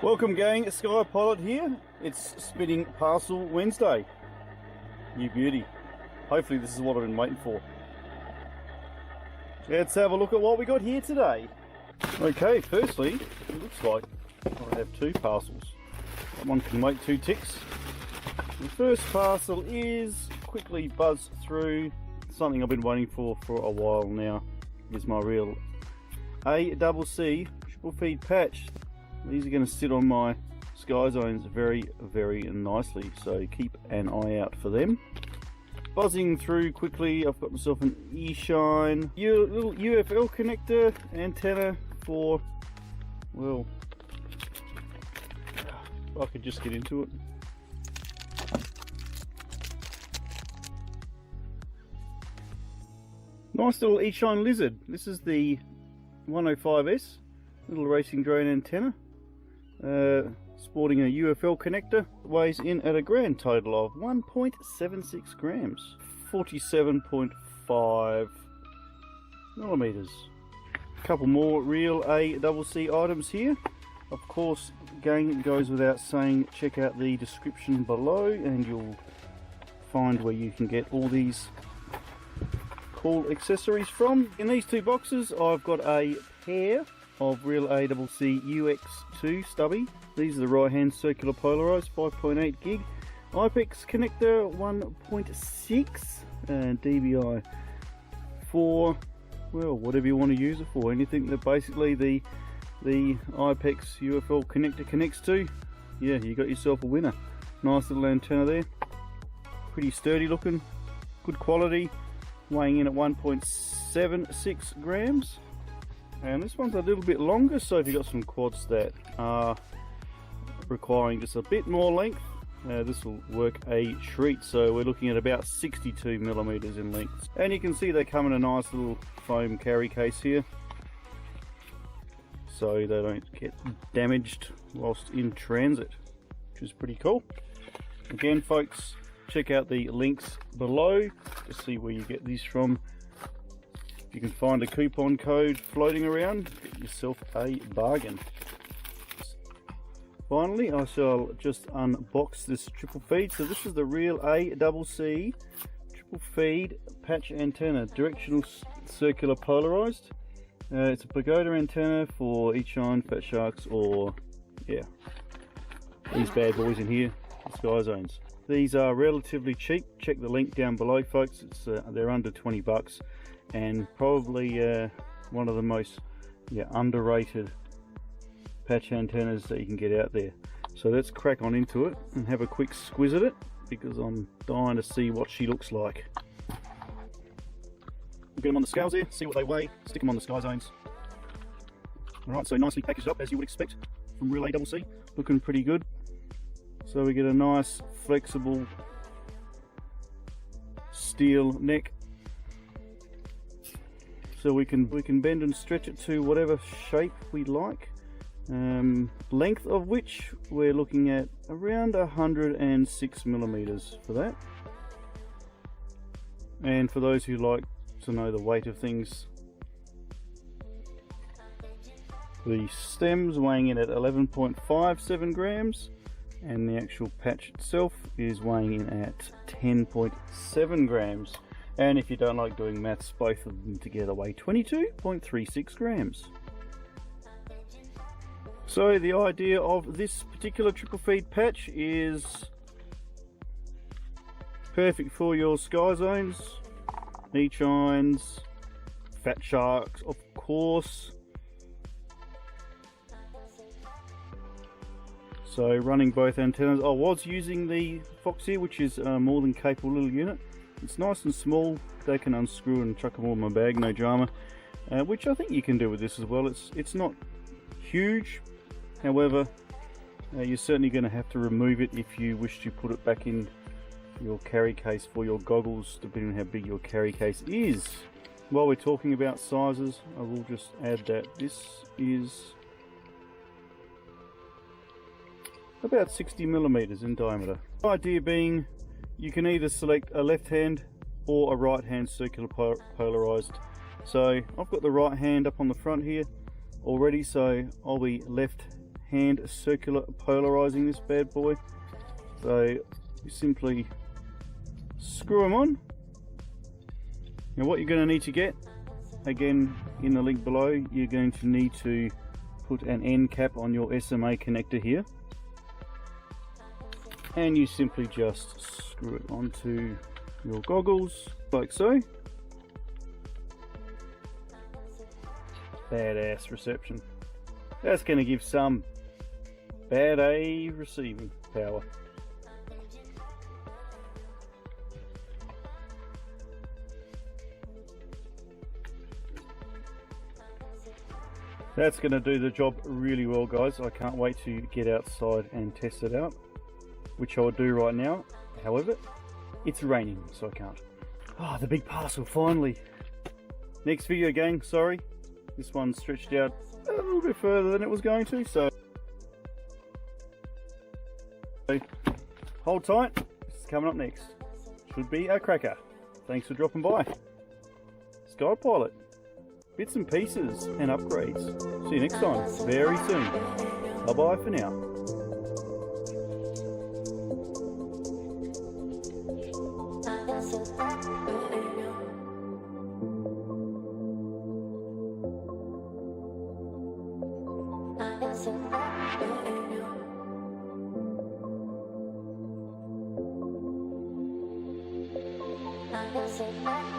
Welcome gang, Sky Pilot here. It's Spinning Parcel Wednesday. You beauty. Hopefully this is what I've been waiting for. Let's have a look at what we got here today. Okay, firstly, it looks like I have two parcels. That one can wait 2 ticks. The first parcel is quickly buzz through something I've been waiting for a while now. Is my Realacc triple feed patch. These are going to sit on my Skyzones very nicely, so keep an eye out for them. Buzzing through quickly, I've got myself an Eachine little UFL connector antenna for, well, I could just get into it. Nice little Eachine Lizard. This is the 105S, little racing drone antenna. Sporting a UFL connector, weighs in at a grand total of 1.76 grams, 47.5 millimeters. A couple more Realacc items here. Of course, gang, it goes without saying, check out the description below and you'll find where you can get all these cool accessories from. In these two boxes, I've got a pair of Realacc UX2 Stubby. These are the right hand circular polarized 5.8 gig IPEX connector 1.6 dBi for, well, whatever you want to use it for. Anything that basically the IPEX UFL connector connects to, yeah, you got yourself a winner. Nice little antenna there, pretty sturdy looking, good quality, weighing in at 1.76 grams. And this one's a little bit longer, so if you've got some quads that are requiring just a bit more length, this will work a treat. So we're looking at about 62 millimeters in length. And you can see they come in a nice little foam carry case here, so they don't get damaged whilst in transit, which is pretty cool. Again, folks, check out the links below to see where you get these from. If you can find a coupon code floating around, get yourself a bargain. Finally, I shall just unbox this triple feed. So this is the Realacc triple feed patch antenna, directional circular polarized. It's a pagoda antenna for Eachine, Fatsharks, or yeah, these bad boys in here, the Skyzones. These are relatively cheap. Check the link down below, folks. They're under 20 bucks. And probably one of the most underrated patch antennas that you can get out there. So let's crack on into it and have a quick squiz at it, because I'm dying to see what she looks like. Get them on the scales here, see what they weigh, stick them on the Skyzones. Alright, so nicely packaged up as you would expect from Realacc, looking pretty good. So we get a nice flexible steel neck, so we can bend and stretch it to whatever shape we like. Length of which we're looking at around 106 millimeters for that. And for those who like to know the weight of things, the stems weighing in at 11.57 grams, and the actual patch itself is weighing in at 10.7 grams. And if you don't like doing maths, both of them together weigh 22.36 grams. So the idea of this particular triple feed patch is perfect for your Skyzones, Eachines, Fatsharks, of course. So running both antennas. I was using the Foxeer, which is a more than capable little unit. It's nice and small, they can unscrew and chuck them all in my bag, no drama. Which I think you can do with this as well. It's not huge, however, you're certainly going to have to remove it if you wish to put it back in your carry case for your goggles, depending on how big your carry case is. While we're talking about sizes, I will just add that this is about 60 millimeters in diameter. The idea being, you can either select a left hand or a right hand circular polarized. So I've got the right hand up on the front here already, so I'll be left hand circular polarizing this bad boy. So you simply screw them on. Now what you're going to need to get, again in the link below, you're going to need to put an end cap on your SMA connector here, and you simply just screw it onto your goggles like so. Badass reception. That's going to give some bad A receiving power. That's going to do the job really well, guys. I can't wait to get outside and test it out, which I'll do right now. However, it's raining, so I can't. Ah, the big parcel, finally. Next video, gang, sorry. This one stretched out a little bit further than it was going to, so hold tight. This is coming up next. Should be a cracker. Thanks for dropping by. Skypilot. Bits and pieces and upgrades. See you next time, very soon. Bye bye for now. I